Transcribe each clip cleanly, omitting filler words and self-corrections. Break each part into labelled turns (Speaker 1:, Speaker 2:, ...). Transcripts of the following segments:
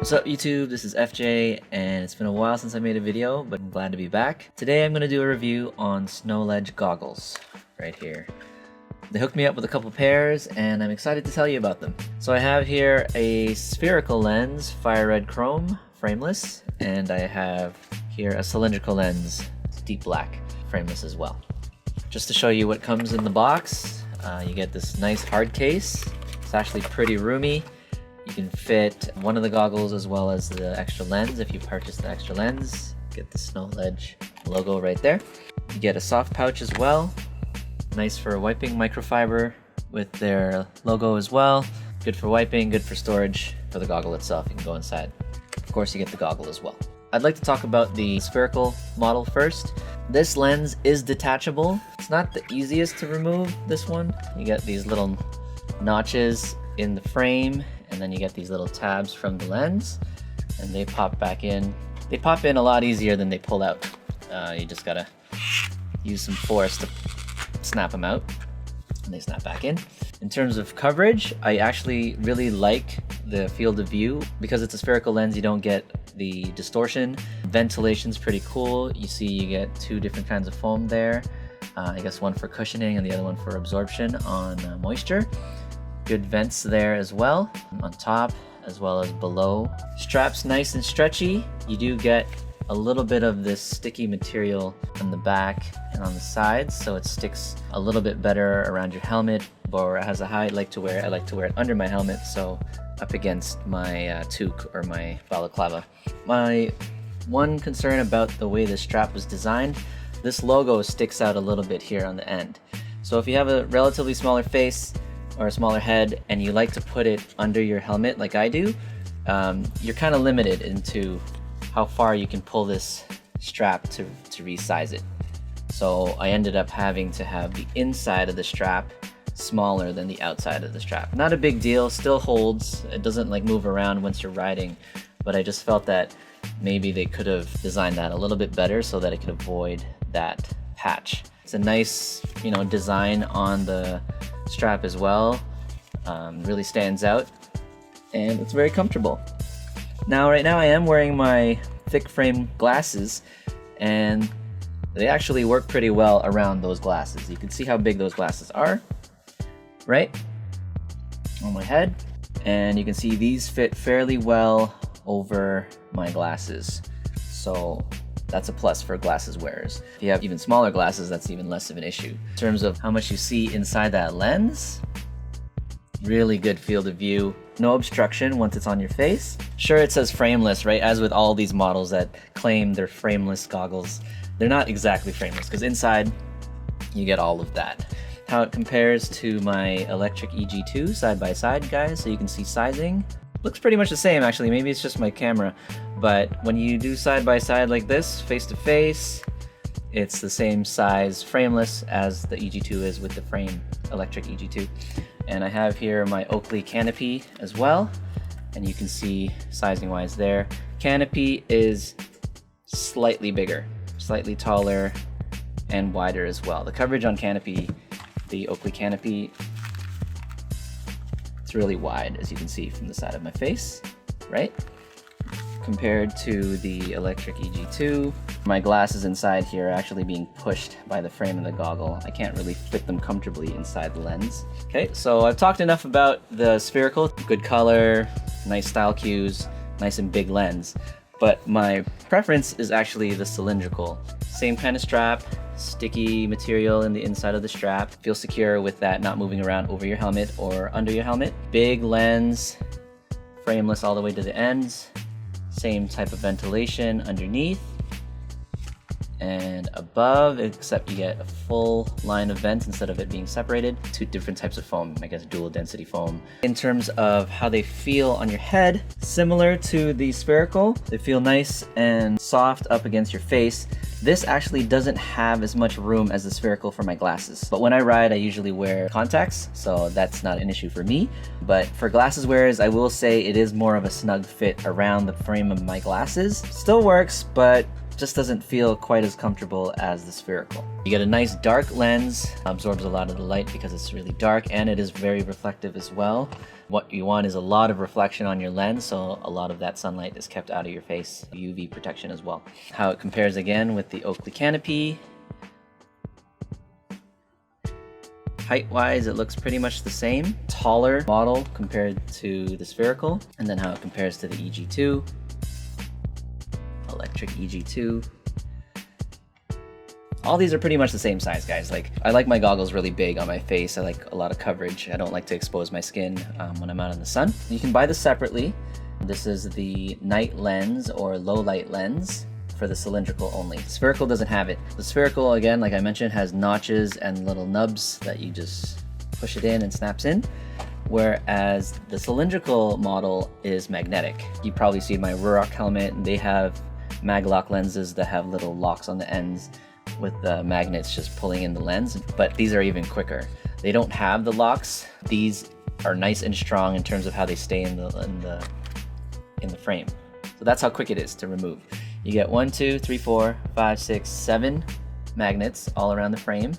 Speaker 1: What's up YouTube, this is FJ, and it's been a while since I made a video, but I'm glad to be back. Today I'm going to do a review on Snowledge goggles, right here. They hooked me up with a couple pairs, and I'm excited to tell you about them. So I have here a spherical lens, fire red chrome, frameless, and I have here a cylindrical lens, deep black, frameless as well. Just to show you what comes in the box, you get this nice hard case. It's actually pretty roomy. You can fit one of the goggles as well as the extra lens if you purchase the extra lens. Get the Snowledge logo right there. You get a soft pouch as well. Nice for wiping, microfiber with their logo as well. Good for wiping, good for storage for the goggle itself. You can go inside. Of course, you get the goggle as well. I'd like to talk about the Spherical Model first. This lens is detachable. It's not the easiest to remove, this one. You get these little notches in the frame, and then you get these little tabs from the lens, and they pop back in. They pop in a lot easier than they pull out. You just gotta use some force to snap them out, and they snap back in. In terms of coverage, I actually really like the field of view. Because it's a spherical lens, you don't get the distortion. Ventilation's pretty cool. You see you get two different kinds of foam there. I guess one for cushioning and the other one for absorption on moisture. Good vents there as well, on top as well as below. Strap's nice and stretchy. You do get a little bit of this sticky material on the back and on the sides, so it sticks a little bit better around your helmet, or as I like to wear it under my helmet, so up against my toque or my balaclava. My one concern about the way this strap was designed, this logo sticks out a little bit here on the end. So if you have a relatively smaller face or a smaller head and you like to put it under your helmet like I do, you're kind of limited into how far you can pull this strap to resize it. So I ended up having to have the inside of the strap smaller than the outside of the strap. Not a big deal, still holds. It doesn't like move around once you're riding, but I just felt that maybe they could have designed that a little bit better so that it could avoid that patch. It's a nice, design on the strap as well. Really stands out, and it's very comfortable. Right now I am wearing my thick frame glasses, and they actually work pretty well around those glasses. You can see how big those glasses are, right? On my head. And you can see these fit fairly well over my glasses. So that's a plus for glasses wearers. If you have even smaller glasses, that's even less of an issue. In terms of how much you see inside that lens, really good field of view. No obstruction once it's on your face. Sure, it says frameless, right? As with all these models that claim they're frameless goggles, they're not exactly frameless, because inside you get all of that. How it compares to my electric EG2 side by side, guys, so you can see sizing. Looks pretty much the same, actually. Maybe it's just my camera, but when you do side by side like this, face to face, it's the same size frameless as the EG2 is with the frame electric EG2. And I have here my Oakley Canopy as well, and you can see sizing wise there. Canopy is slightly bigger, slightly taller and wider as well. The coverage on Canopy, the Oakley Canopy, it's really wide, as you can see from the side of my face, right? Compared to the electric EG2. My glasses inside here are actually being pushed by the frame of the goggle. I can't really fit them comfortably inside the lens. Okay, so I've talked enough about the spherical. Good color, nice style cues, nice and big lens. But my preference is actually the cylindrical. Same kind of strap, sticky material in the inside of the strap. Feel secure with that not moving around over your helmet or under your helmet. Big lens, frameless all the way to the ends. Same type of ventilation underneath and above, except you get a full line of vents instead of it being separated. Two different types of foam, I guess dual density foam. In terms of how they feel on your head, similar to the spherical, they feel nice and soft up against your face. This actually doesn't have as much room as the spherical for my glasses. But when I ride, I usually wear contacts, so that's not an issue for me. But for glasses wearers, I will say it is more of a snug fit around the frame of my glasses. Still works, but just doesn't feel quite as comfortable as the spherical. You get a nice dark lens, absorbs a lot of the light because it's really dark, and it is very reflective as well. What you want is a lot of reflection on your lens, so a lot of that sunlight is kept out of your face. UV protection as well. How it compares again with the Oakley Canopy. Height-wise, it looks pretty much the same. Taller model compared to the Spherical. And then how it compares to the EG2. Electric EG2. All these are pretty much the same size, guys. Like, I like my goggles really big on my face. I like a lot of coverage. I don't like to expose my skin when I'm out in the sun. You can buy this separately. This is the night lens or low light lens for the cylindrical only. Spherical doesn't have it. The Spherical, again, like I mentioned, has notches and little nubs that you just push it in and snaps in. Whereas the cylindrical model is magnetic. You probably see my Rucky helmet, and they have mag-lock lenses that have little locks on the ends with the magnets just pulling in the lens, but these are even quicker. They don't have the locks. These are nice and strong in terms of how they stay in the frame. So that's how quick it is to remove. You get 1, 2, 3, 4, 5, 6, 7 magnets all around the frame,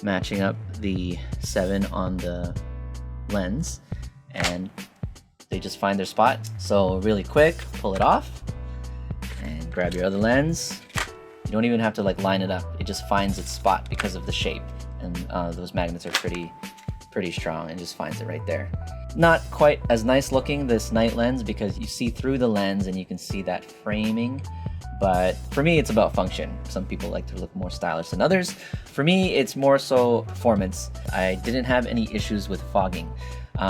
Speaker 1: matching up the 7 on the lens, and they just find their spot. So really quick, pull it off and grab your other lens. You don't even have to like line it up. It just finds its spot because of the shape, and those magnets are pretty strong and just finds it right there. Not quite as nice looking, this night lens, because you see through the lens and you can see that framing. But for me, it's about function. Some people like to look more stylish than others. For me, it's more so performance. I didn't have any issues with fogging.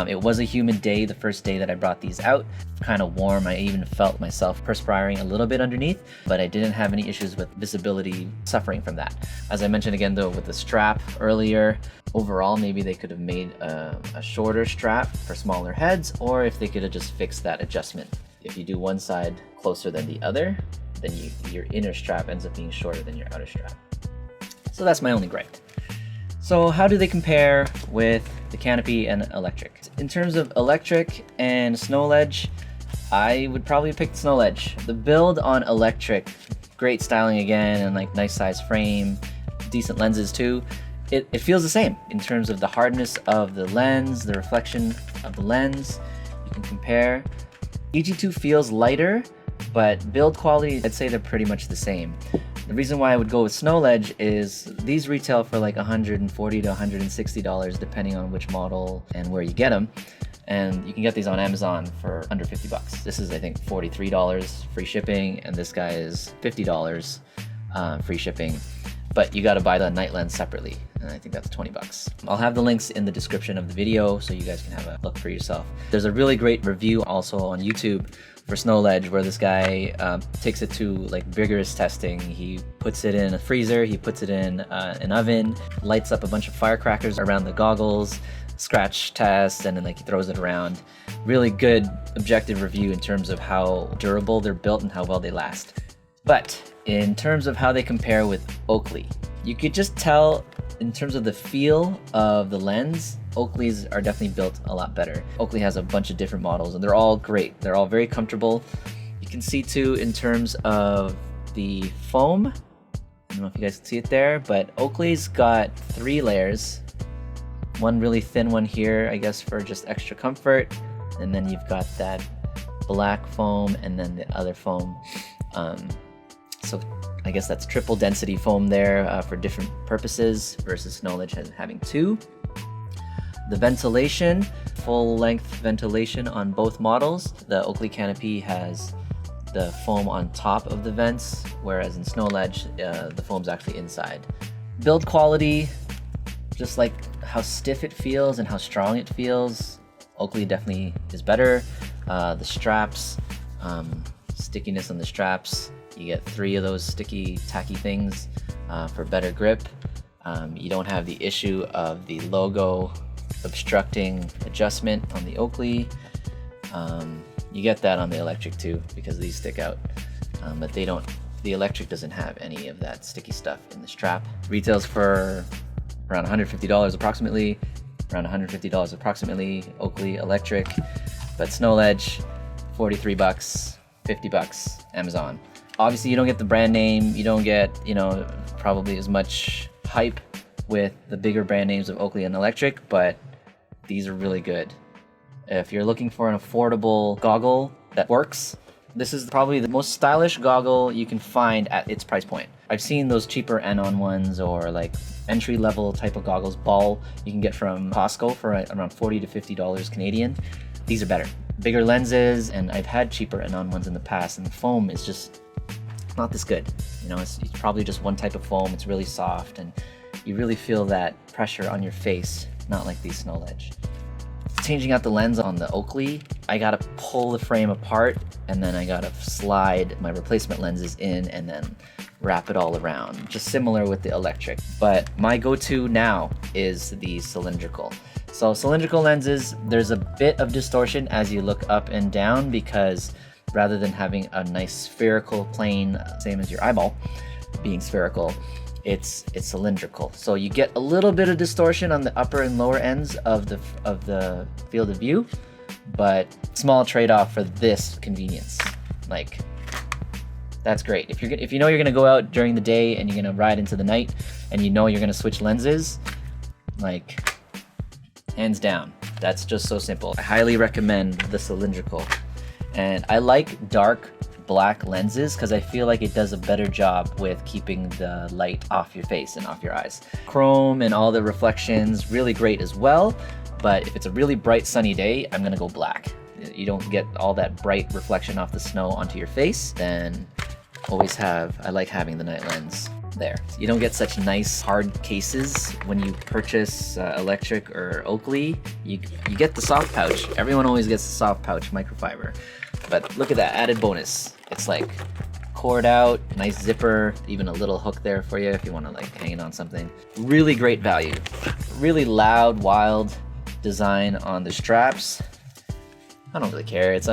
Speaker 1: It was a humid day the first day that I brought these out. Kind of warm. I even felt myself perspiring a little bit underneath, but I didn't have any issues with visibility suffering from that. As I mentioned again though with the strap earlier, overall maybe they could have made a shorter strap for smaller heads, or if they could have just fixed that adjustment. If you do one side closer than the other, then your inner strap ends up being shorter than your outer strap. So that's my only gripe. So how do they compare with the Canopy and electric? In terms of electric and Snowledge, I would probably pick the Snowledge. The build on electric, great styling again, and like nice size frame, decent lenses too. It feels the same in terms of the hardness of the lens, the reflection of the lens. You can compare. EG2 feels lighter, but build quality, I'd say they're pretty much the same. The reason why I would go with Snowledge is these retail for like $140 to $160 depending on which model and where you get them. And you can get these on Amazon for under 50 bucks. This is, I think, $43 free shipping, and this guy is $50 free shipping. But you got to buy the night lens separately, and I think that's 20 bucks. I'll have the links in the description of the video so you guys can have a look for yourself. There's a really great review also on YouTube for Snowledge where this guy takes it to like vigorous testing. He puts it in a freezer, he puts it in an oven, lights up a bunch of firecrackers around the goggles, scratch test, and then like he throws it around. Really good objective review in terms of how durable they're built and how well they last. But in terms of how they compare with Oakley, you could just tell in terms of the feel of the lens, Oakley's are definitely built a lot better. Oakley has a bunch of different models and they're all great. They're all very comfortable. You can see too in terms of the foam. I don't know if you guys can see it there, but Oakley's got 3 layers. One really thin one here, I guess for just extra comfort. And then you've got that black foam and then the other foam. So I guess that's triple density foam there for different purposes versus Snowledge having 2. The ventilation, full length ventilation on both models. The Oakley Canopy has the foam on top of the vents, whereas in Snowledge, the foam's actually inside. Build quality, just like how stiff it feels and how strong it feels, Oakley definitely is better. The straps, stickiness on the straps, you get 3 of those sticky, tacky things for better grip. You don't have the issue of the logo obstructing adjustment on the Oakley. You get that on the electric too because these stick out, but they don't. The electric doesn't have any of that sticky stuff in the strap. Retails for around $150 approximately, Oakley electric, but Snowledge, 43 bucks, 50 bucks, Amazon. Obviously you don't get the brand name, you don't get, probably as much hype with the bigger brand names of Oakley and electric, but these are really good. If you're looking for an affordable goggle that works, this is probably the most stylish goggle you can find at its price point. I've seen those cheaper Anon ones or like entry-level type of goggles, ball, you can get from Costco for around $40 to $50 Canadian. These are better. Bigger lenses, and I've had cheaper Anon ones in the past, and the foam is just not this good. You know, it's probably just one type of foam. It's really soft, and you really feel that pressure on your face, not like these Snowledge. Changing out the lens on the Oakley, I gotta pull the frame apart, and then I gotta slide my replacement lenses in and then wrap it all around, just similar with the electric. But my go-to now is the cylindrical. So cylindrical lenses, there's a bit of distortion as you look up and down, because rather than having a nice spherical plane, same as your eyeball being spherical, it's cylindrical. So you get a little bit of distortion on the upper and lower ends of the field of view, but small trade-off for this convenience. Like, that's great. If you know you're gonna go out during the day and you're gonna ride into the night and you know you're gonna switch lenses, like, hands down, that's just so simple. I highly recommend the cylindrical. And I like dark black lenses because I feel like it does a better job with keeping the light off your face and off your eyes. Chrome and all the reflections, really great as well, but if it's a really bright sunny day, I'm gonna go black. You don't get all that bright reflection off the snow onto your face, then I like having the night lens there. You don't get such nice hard cases when you purchase electric or Oakley. You get the soft pouch. Everyone always gets the soft pouch microfiber. But look at that added bonus. It's like cord out, nice zipper, even a little hook there for you if you want to like hang it on something. Really great value. Really loud, wild design on the straps. I don't really care. It's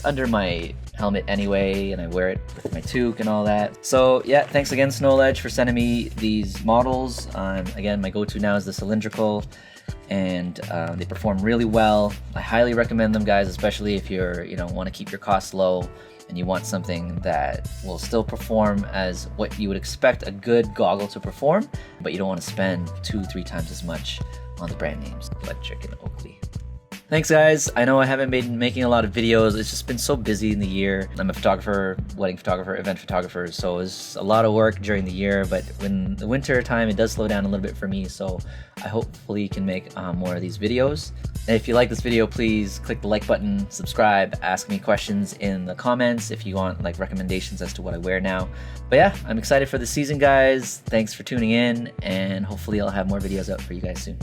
Speaker 1: under my helmet anyway, and I wear it with my toque and all that. So yeah, thanks again Snowledge for sending me these models. Again, my go-to now is the cylindrical, and they perform really well. I highly recommend them, guys, especially if you want to keep your costs low and you want something that will still perform as what you would expect a good goggle to perform, but you don't want to spend 2-3 times as much on the brand names, Electric and Oakley. Thanks, guys. I know I haven't been making a lot of videos. It's just been so busy in the year. I'm a photographer, wedding photographer, event photographer, so it's a lot of work during the year, but when the winter time, it does slow down a little bit for me, so I hopefully can make more of these videos. And if you like this video, please click the like button, subscribe, ask me questions in the comments if you want like recommendations as to what I wear now. But yeah, I'm excited for the season, guys. Thanks for tuning in, and hopefully I'll have more videos out for you guys soon.